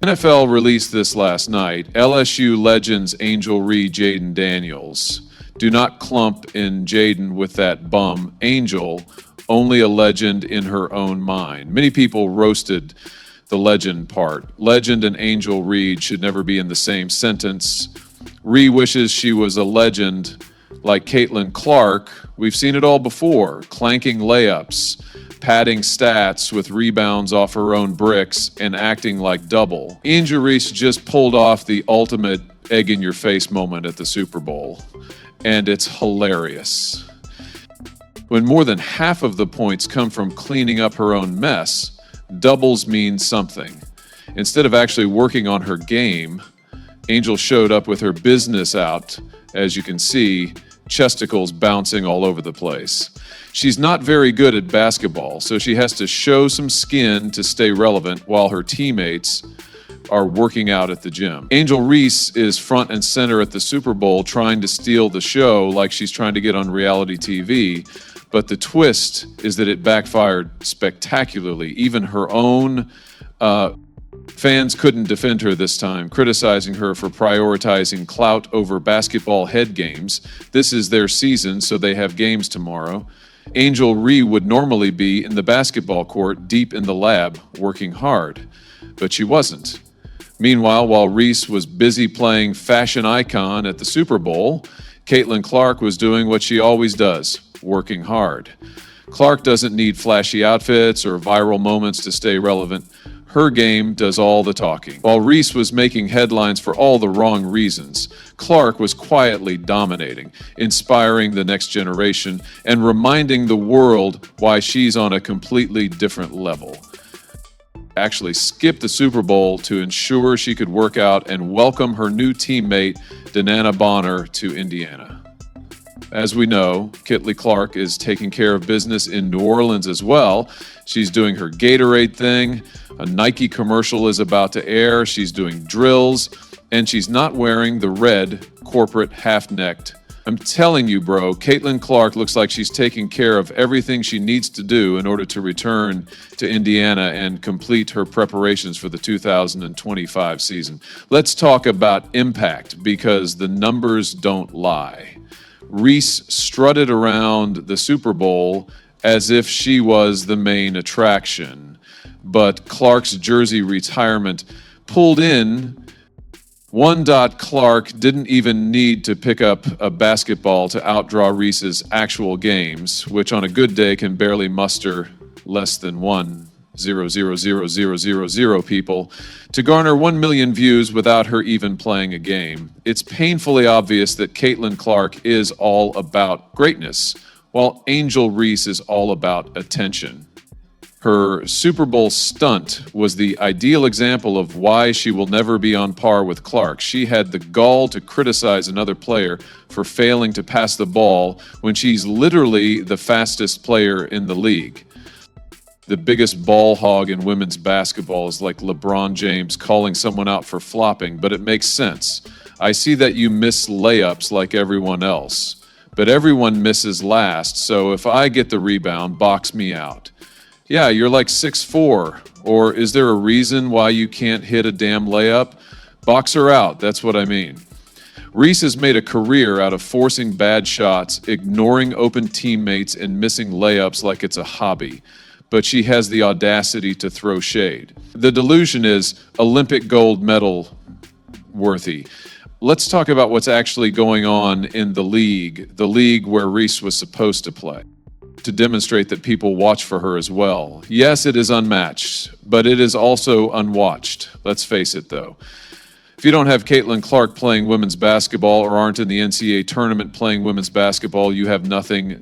NFL released this last night. LSU legends Angel Reese, Jaden Daniels. Do not clump in Jaden with that bum. Angel, only a legend in her own mind. Many people roasted the legend part. Legend and Angel Reese should never be in the same sentence. Reese wishes she was a legend like Caitlyn Clark. We've seen it all before. Clanking layups, padding stats with rebounds off her own bricks, and acting like double. Angel Reese just pulled off the ultimate egg-in-your-face moment at the Super Bowl, and it's hilarious. When more than half of the points come from cleaning up her own mess, doubles mean something. Instead of actually working on her game, Angel showed up with her business out, as you can see, chesticles bouncing all over the place. She's not very good at basketball, so she has to show some skin to stay relevant while her teammates are working out at the gym. Angel Reese is front and center at the Super Bowl trying to steal the show like she's trying to get on reality TV, but the twist is that it backfired spectacularly. Even her own fans couldn't defend her this time, criticizing her for prioritizing clout over basketball head games. This is their season, so they have games tomorrow. Angel Reese would normally be in the basketball court, deep in the lab, working hard, but she wasn't. Meanwhile, while Reese was busy playing fashion icon at the Super Bowl, Caitlyn Clark was doing what she always does, working hard. Clark doesn't need flashy outfits or viral moments to stay relevant. Her game does all the talking. While Reese was making headlines for all the wrong reasons, Clark was quietly dominating, inspiring the next generation, and reminding the world why she's on a completely different level. Actually skipped the Super Bowl to ensure she could work out and welcome her new teammate, Danana Bonner, to Indiana. As we know, Caitlyn Clark is taking care of business in New Orleans as well. She's doing her Gatorade thing. A Nike commercial is about to air. She's doing drills, and she's not wearing the red corporate half-necked. I'm telling you, bro, Caitlyn Clark looks like she's taking care of everything she needs to do in order to return to Indiana and complete her preparations for the 2025 season. Let's talk about impact, because the numbers don't lie. Reese strutted around the Super Bowl as if she was the main attraction, but Clark's jersey retirement pulled in. Clark didn't even need to pick up a basketball to outdraw Reese's actual games, which on a good day can barely muster less than 1,000,000 people, to garner 1 million views without her even playing a game. It's painfully obvious that Caitlyn Clark is all about greatness, while Angel Reese is all about attention. Her Super Bowl stunt was the ideal example of why she will never be on par with Clark. She had the gall to criticize another player for failing to pass the ball when she's literally the fastest player in the league. The biggest ball hog in women's basketball is like LeBron James calling someone out for flopping, but it makes sense. I see that you miss layups like everyone else, but everyone misses last, so if I get the rebound, box me out. Yeah, you're like 6'4", or is there a reason why you can't hit a damn layup? Box her out, that's what I mean. Reese has made a career out of forcing bad shots, ignoring open teammates, and missing layups like it's a hobby. But she has the audacity to throw shade. The delusion is Olympic gold medal worthy. Let's talk about what's actually going on in the league where Reese was supposed to play, to demonstrate that people watch for her as well. Yes, it is unmatched, but it is also unwatched. Let's face it, though. If you don't have Caitlyn Clark playing women's basketball or aren't in the NCAA tournament playing women's basketball, you have nothing.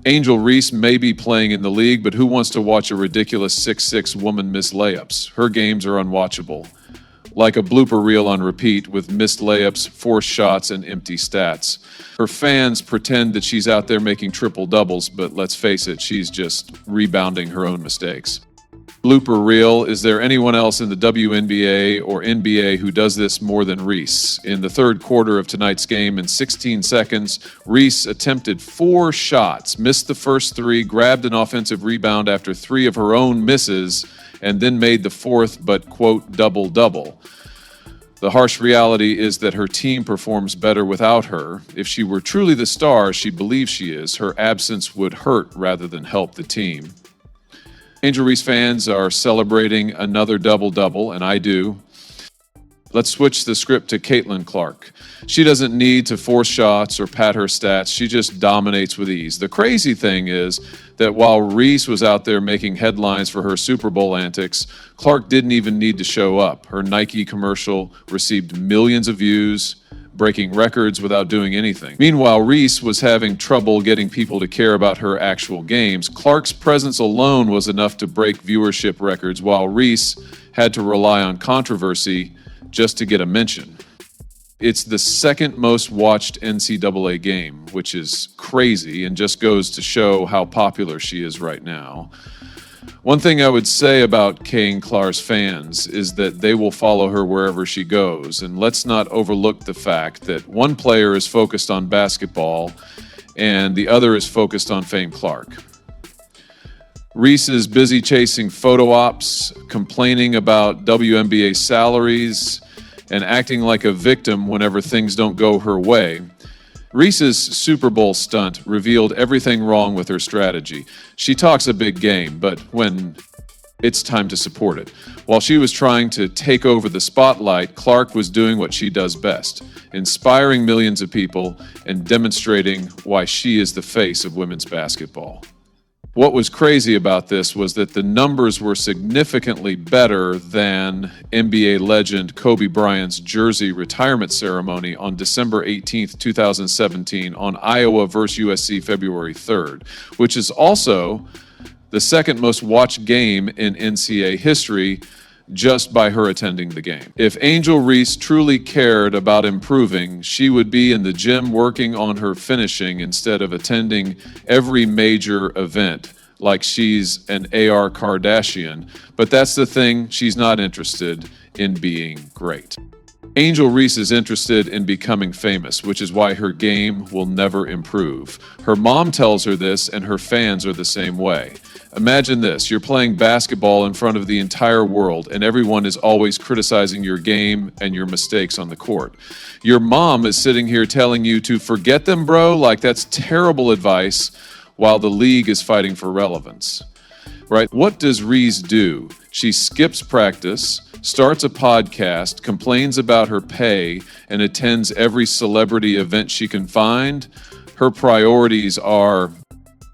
Angel Reese may be playing in the league, but who wants to watch a ridiculous 6'6" woman miss layups? Her games are unwatchable. Like a blooper reel on repeat with missed layups, forced shots, and empty stats. Her fans pretend that she's out there making triple doubles, but let's face it, she's just rebounding her own mistakes. Blooper reel, is there anyone else in the WNBA or NBA who does this more than Reese? In the third quarter of tonight's game, in 16 seconds, Reese attempted 4 shots, missed the first 3, grabbed an offensive rebound after 3 of her own misses, and then made the fourth but, quote, double-double. The harsh reality is that her team performs better without her. If she were truly the star she believes she is, her absence would hurt rather than help the team. Angel Reese fans are celebrating another double-double, and I do. Let's switch the script to Caitlyn Clark. She doesn't need to force shots or pad her stats. She just dominates with ease. The crazy thing is that while Reese was out there making headlines for her Super Bowl antics, Clark didn't even need to show up. Her Nike commercial received millions of views, breaking records without doing anything. Meanwhile, Reese was having trouble getting people to care about her actual games. Clark's presence alone was enough to break viewership records, while Reese had to rely on controversy just to get a mention. It's the second most watched NCAA game, which is crazy and just goes to show how popular she is right now. One thing I would say about Caitlyn Clark's fans is that they will follow her wherever she goes. And let's not overlook the fact that one player is focused on basketball and the other is focused on Fame Clark. Reese is busy chasing photo ops, complaining about WNBA salaries, and acting like a victim whenever things don't go her way. Reese's Super Bowl stunt revealed everything wrong with her strategy. She talks a big game, but when it's time to support it. While she was trying to take over the spotlight, Clark was doing what she does best, inspiring millions of people and demonstrating why she is the face of women's basketball. What was crazy about this was that the numbers were significantly better than NBA legend Kobe Bryant's jersey retirement ceremony on December 18th, 2017 on Iowa vs. USC February 3rd, which is also the second most watched game in NCAA history just by her attending the game. If Angel Reese truly cared about improving, she would be in the gym working on her finishing instead of attending every major event like she's an AR Kardashian. But that's the thing, she's not interested in being great. Angel Reese is interested in becoming famous, which is why her game will never improve. Her mom tells her this, and her fans are the same way. Imagine this, you're playing basketball in front of the entire world, and everyone is always criticizing your game and your mistakes on the court. Your mom is sitting here telling you to forget them, bro, like that's terrible advice, while the league is fighting for relevance. Right? What does Reese do? She skips practice, starts a podcast, complains about her pay, and attends every celebrity event she can find. Her priorities are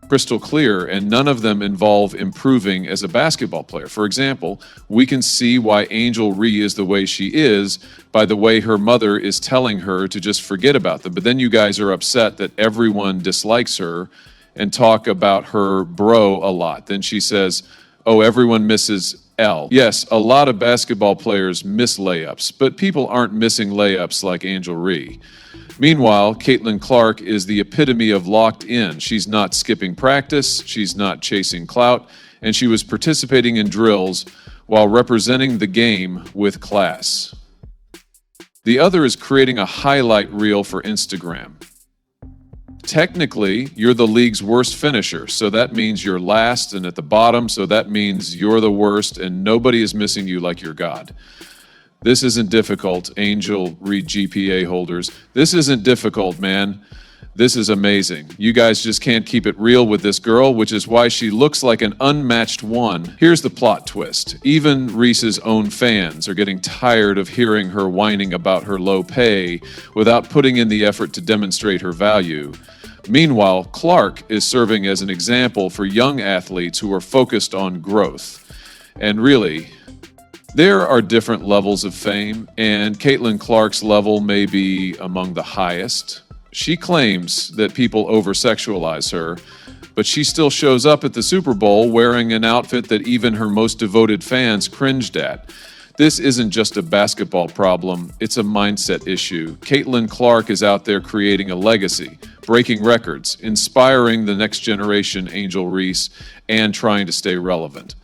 crystal clear, and none of them involve improving as a basketball player. For example, we can see why Angel Reese is the way she is by the way her mother is telling her to just forget about them. But then you guys are upset that everyone dislikes her and talk about her bro a lot. Then she says, oh, everyone misses L. Yes, a lot of basketball players miss layups, but people aren't missing layups like Angel Reese. Meanwhile, Caitlyn Clark is the epitome of locked in. She's not skipping practice, she's not chasing clout, and she was participating in drills while representing the game with class. The other is creating a highlight reel for Instagram. Technically, you're the league's worst finisher, so that means you're last and at the bottom, so that means you're the worst and nobody is missing you like you're God. This isn't difficult, Angel Reese GPA holders. This isn't difficult, man. This is amazing. You guys just can't keep it real with this girl, which is why she looks like an unmatched one. Here's the plot twist. Even Reese's own fans are getting tired of hearing her whining about her low pay without putting in the effort to demonstrate her value. Meanwhile, Clark is serving as an example for young athletes who are focused on growth. And really, there are different levels of fame, and Caitlyn Clark's level may be among the highest. She claims that people over-sexualize her, but she still shows up at the Super Bowl wearing an outfit that even her most devoted fans cringed at. This isn't just a basketball problem, it's a mindset issue. Caitlyn Clark is out there creating a legacy, breaking records, inspiring the next generation Angel Reese, and trying to stay relevant.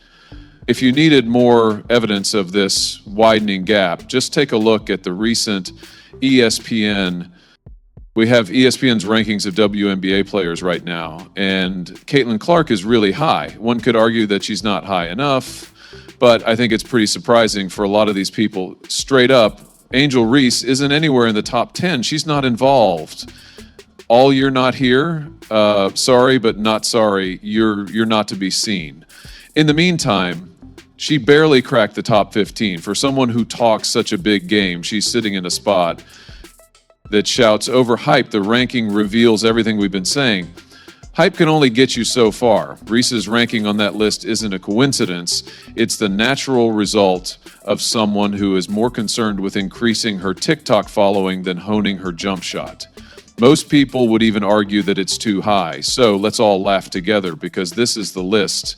If you needed more evidence of this widening gap, just take a look at the recent ESPN. We have ESPN's rankings of WNBA players right now, and Caitlyn Clark is really high. One could argue that she's not high enough, But I think it's pretty surprising for a lot of these people. Straight up, Angel Reese isn't anywhere in the top 10. She's not involved. All you're not here, sorry, but not sorry. You're not to be seen. In the meantime, she barely cracked the top 15. For someone who talks such a big game, she's sitting in a spot that shouts overhyped. The ranking reveals everything we've been saying. Hype can only get you so far. Reese's ranking on that list isn't a coincidence. It's the natural result of someone who is more concerned with increasing her TikTok following than honing her jump shot. Most people would even argue that it's too high. So let's all laugh together because this is the list,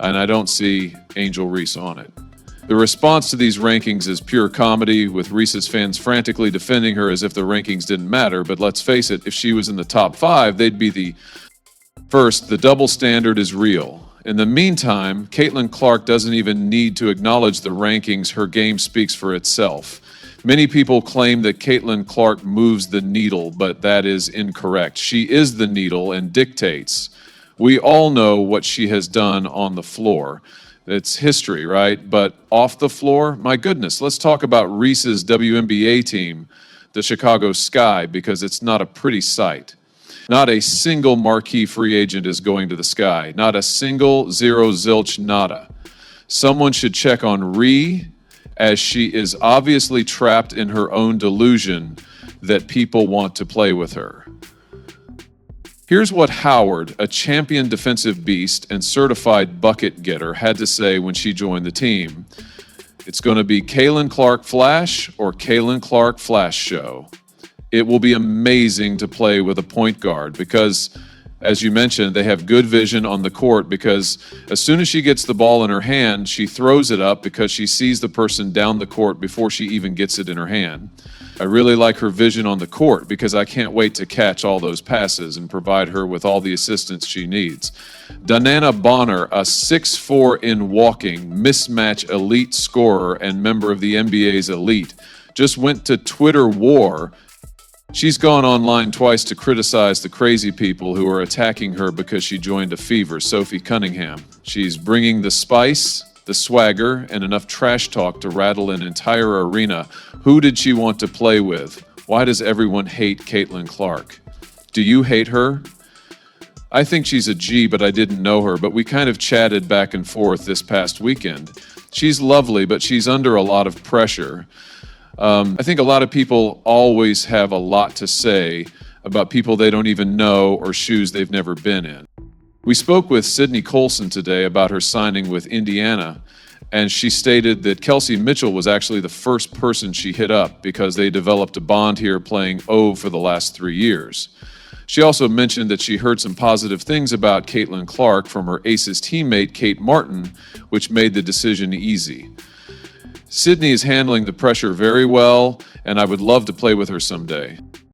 and I don't see Angel Reese on it. The response to these rankings is pure comedy, with Reese's fans frantically defending her as if the rankings didn't matter. But let's face it, if she was in the top 5, they'd be the first. The double standard is real. In the meantime, Caitlyn Clark doesn't even need to acknowledge the rankings. Her game speaks for itself. Many people claim that Caitlyn Clark moves the needle, but that is incorrect. She is the needle and dictates. We all know what she has done on the floor. It's history, right? But off the floor, my goodness, let's talk about Reese's WNBA team, the Chicago Sky, because it's not a pretty sight. Not a single marquee free agent is going to the Sky. Not a single, zero, zilch, nada. Someone should check on Ree, as she is obviously trapped in her own delusion that people want to play with her. Here's what Howard, a champion defensive beast and certified bucket getter, had to say when she joined the team. It's going to be Caitlyn Clark Flash or Caitlyn Clark Flash Show. It will be amazing to play with a point guard because, as you mentioned, they have good vision on the court because as soon as she gets the ball in her hand, she throws it up because she sees the person down the court before she even gets it in her hand. I really like her vision on the court because I can't wait to catch all those passes and provide her with all the assistance she needs. Danana Bonner, a 6'4" in walking, mismatch elite scorer and member of the NBA's elite, just went to Twitter war. She's gone online twice to criticize the crazy people who are attacking her because she joined a fever, Sophie Cunningham. She's bringing the spice, the swagger, and enough trash talk to rattle an entire arena. Who did she want to play with? Why does everyone hate Caitlyn Clark? Do you hate her? I think she's a G, but I didn't know her, but we kind of chatted back and forth this past weekend. She's lovely, but she's under a lot of pressure. I think a lot of people always have a lot to say about people they don't even know or shoes they've never been in. We spoke with Sydney Colson today about her signing with Indiana, and she stated that Kelsey Mitchell was actually the first person she hit up because they developed a bond here playing O for the last 3 years. She also mentioned that she heard some positive things about Caitlyn Clark from her Aces teammate Kate Martin, which made the decision easy. Sydney is handling the pressure very well, and I would love to play with her someday.